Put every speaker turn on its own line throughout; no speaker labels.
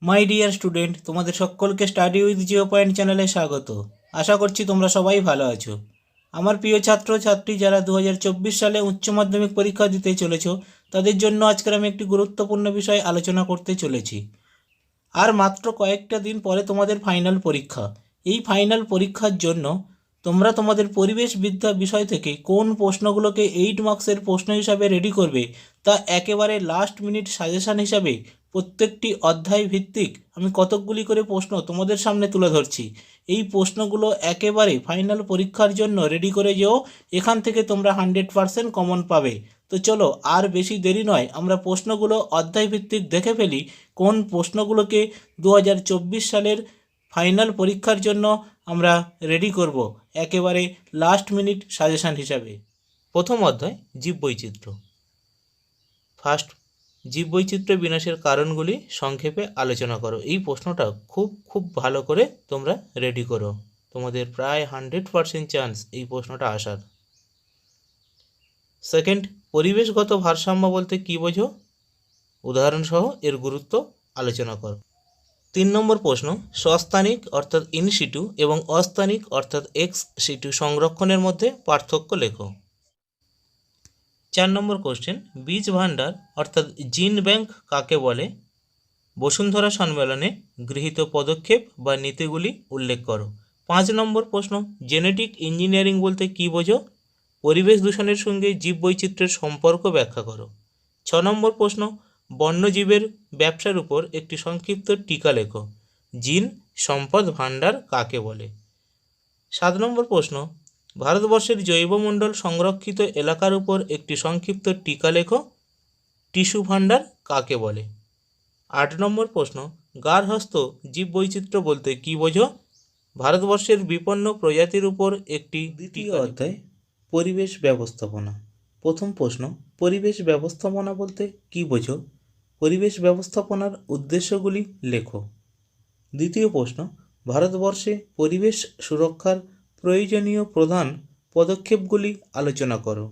My dear student, তোমাদের সকলকে study with zero point চ্যানেলে স্বাগত। আশা করছি তোমরা সবাই ভালো আছো। আমার প্রিয় ছাত্র ছাত্রী যারা 2024 সালে উচ্চ মাধ্যমিক পরীক্ষা দিতে চলেছো, তাদের জন্য আজকের আমি একটি গুরুত্বপূর্ণ বিষয় আলোচনা করতে চলেছি। আর মাত্র কয়েকটা দিন পরে তোমাদের ফাইনাল পরীক্ষা। এই ফাইনাল পরীক্ষার জন্য তোমরা তোমাদের পরিবেশবিদ্যা বিষয় থেকে কোন প্রশ্নগুলোকে 8 মার্কসের প্রশ্ন হিসাবে রেডি করবে, তা একেবারে লাস্ট মিনিট সাজেশান হিসাবে প্রত্যেকটি অধ্যায় ভিত্তিক আমি কতকগুলি করে প্রশ্ন তোমাদের সামনে তুলে ধরছি। এই প্রশ্নগুলো একেবারে ফাইনাল পরীক্ষার জন্য রেডি করে যেও, এখান থেকে তোমরা 100% কমন পাবে। তো চলো আর বেশি দেরি নয়, আমরা প্রশ্নগুলো অধ্যায় ভিত্তিক দেখে ফেলি কোন প্রশ্নগুলোকে 2024 সালের ফাইনাল পরীক্ষার জন্য আমরা রেডি করব একেবারে লাস্ট মিনিট সাজেশান হিসাবে। প্রথম অধ্যায় জীববৈচিত্র্য। ফার্স্ট, জীববৈচিত্র্য বিনাশের কারণগুলি সংক্ষেপে আলোচনা করো। এই প্রশ্নটা খুব ভালো করে তোমরা রেডি করো, তোমাদের প্রায় 100% চান্স এই প্রশ্নটা আসার। সেকেন্ড, পরিবেশগত ভারসাম্য বলতে কী বোঝো, উদাহরণসহ এর গুরুত্ব আলোচনা করো। 3 নম্বর প্রশ্ন, সস্থানিক অর্থাৎ ইন সিটু এবং অস্থানিক অর্থাৎ এক্স সিটু সংরক্ষণের মধ্যে পার্থক্য লেখো। 4 নম্বর কোশ্চেন, বীজ ভাণ্ডার অর্থাৎ জিন ব্যাংক কাকে বলে, বসুন্ধরা সম্মেলনে গৃহীত পদক্ষেপ বা নীতিগুলি উল্লেখ করো। 5 নম্বর প্রশ্ন, জেনেটিক ইঞ্জিনিয়ারিং বলতে কী বোঝো, পরিবেশ দূষণের সঙ্গে জীববৈচিত্র্যের সম্পর্ক ব্যাখ্যা করো। 6 নম্বর প্রশ্ন, বন্যজীবের ব্যবসার উপর একটি সংক্ষিপ্ত টিকা লেখো, জিন সম্পদ ভাণ্ডার কাকে বলে। 7 নম্বর প্রশ্ন, ভারতবর্ষের জৈবমণ্ডল সংরক্ষিত এলাকার উপর একটি সংক্ষিপ্ত টিকা লেখো, টিস্যু ভাণ্ডার কাকে বলে। 8 নম্বর প্রশ্ন, গার্হস্থ্য জীববৈচিত্র্য বলতে কী বোঝো, ভারতবর্ষের বিপন্ন প্রজাতির উপর একটি দ্বিতীয় অধ্যায় পরিবেশ ব্যবস্থাপনা। প্রথম প্রশ্ন, পরিবেশ ব্যবস্থাপনা বলতে কী বোঝো, পরিবেশ ব্যবস্থাপনার উদ্দেশ্যগুলি লেখো। দ্বিতীয় প্রশ্ন, ভারতবর্ষে পরিবেশ সুরক্ষার প্রয়োজনীয় প্রধান পদক্ষেপগুলি আলোচনা করো।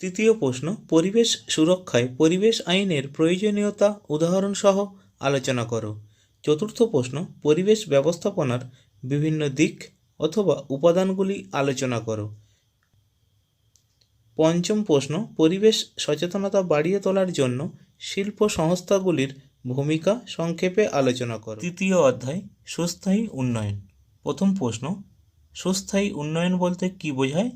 তৃতীয় প্রশ্ন, পরিবেশ সুরক্ষায় পরিবেশ আইনের প্রয়োজনীয়তা উদাহরণসহ আলোচনা করো। চতুর্থ প্রশ্ন, পরিবেশ ব্যবস্থাপনার বিভিন্ন দিক অথবা উপাদানগুলি আলোচনা করো। পঞ্চম প্রশ্ন, পরিবেশ সচেতনতা বাড়িয়ে তোলার জন্য শিল্প সংস্থাগুলির ভূমিকা সংক্ষেপে আলোচনা করো। তৃতীয় অধ্যায় সুস্থায়ী উন্নয়ন। প্রথম প্রশ্ন, সুস্থায়ী উন্নয়ন বলতে কী বোঝায়,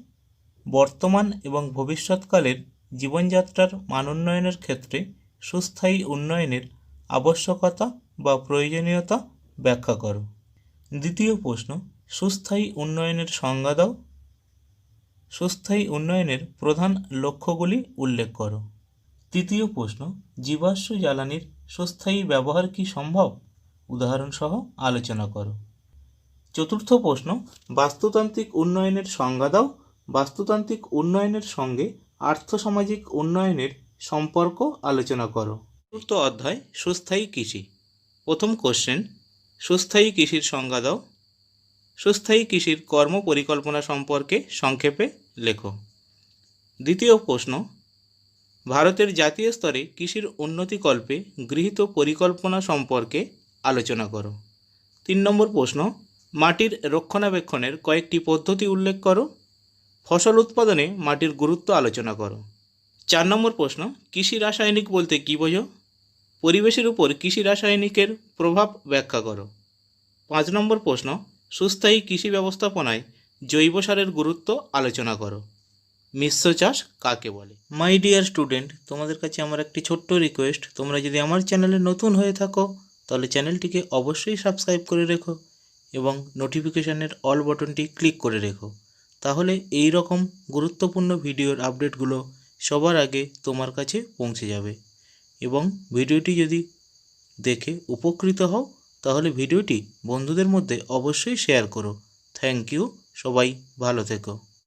বর্তমান এবং ভবিষ্যৎকালের জীবনযাত্রার মান উন্নয়নের ক্ষেত্রে সুস্থায়ী উন্নয়নের আবশ্যকতা বা প্রয়োজনীয়তা ব্যাখ্যা করো। দ্বিতীয় প্রশ্ন, সুস্থায়ী উন্নয়নের সংজ্ঞা দাও। সুস্থায়ী উন্নয়নের প্রধান লক্ষ্যগুলি উল্লেখ করো। তৃতীয় প্রশ্ন, জীবাশ্ম জ্বালানির সুস্থায়ী ব্যবহার কি সম্ভব, উদাহরণসহ আলোচনা করো। চতুর্থ প্রশ্ন, বাস্তুতান্ত্রিক উন্নয়নের সংজ্ঞা দাও। বাস্তুতান্ত্রিক উন্নয়নের সঙ্গে আর্থসামাজিক উন্নয়নের সম্পর্ক আলোচনা করো। চতুর্থ অধ্যায় সুস্থায়ী কৃষি। প্রথম কোশ্চেন, সুস্থায়ী কৃষির সংজ্ঞা দাও। সুস্থায়ী কৃষির কর্ম পরিকল্পনা সম্পর্কে সংক্ষেপে লেখো। দ্বিতীয় প্রশ্ন, ভারতের জাতীয় স্তরে কৃষির উন্নতিকল্পে গৃহীত পরিকল্পনা সম্পর্কে আলোচনা করো। 3 নম্বর প্রশ্ন, মাটির রক্ষণাবেক্ষণের কয়েকটি পদ্ধতি উল্লেখ করো। ফসল উৎপাদনে মাটির গুরুত্ব আলোচনা করো। 4 নম্বর প্রশ্ন, কৃষি রাসায়নিক বলতে কী বোঝো, পরিবেশের উপর কৃষি রাসায়নিকের প্রভাব ব্যাখ্যা করো। 5 নম্বর প্রশ্ন, সুস্থায়ী কৃষি ব্যবস্থাপনায় জৈব সারের গুরুত্ব আলোচনা করো। মিশ্র চাষ কাকে বলে। মাই ডিয়ার স্টুডেন্ট, তোমাদের কাছে আমার একটি ছোট্ট রিকোয়েস্ট, তোমরা যদি আমার চ্যানেলে নতুন হয়ে থাকো তাহলে চ্যানেলটিকে অবশ্যই সাবস্ক্রাইব করে রেখো এবং নোটিফিকেশানের অল বাটনটি ক্লিক করে রেখো, তাহলে এই রকম গুরুত্বপূর্ণ ভিডিওর আপডেটগুলো সবার আগে তোমার কাছে পৌঁছে যাবে। এবং ভিডিওটি যদি দেখে উপকৃত হও তাহলে ভিডিওটি বন্ধুদের মধ্যে অবশ্যই শেয়ার করো। থ্যাংক ইউ, সবাই ভালো থেকো।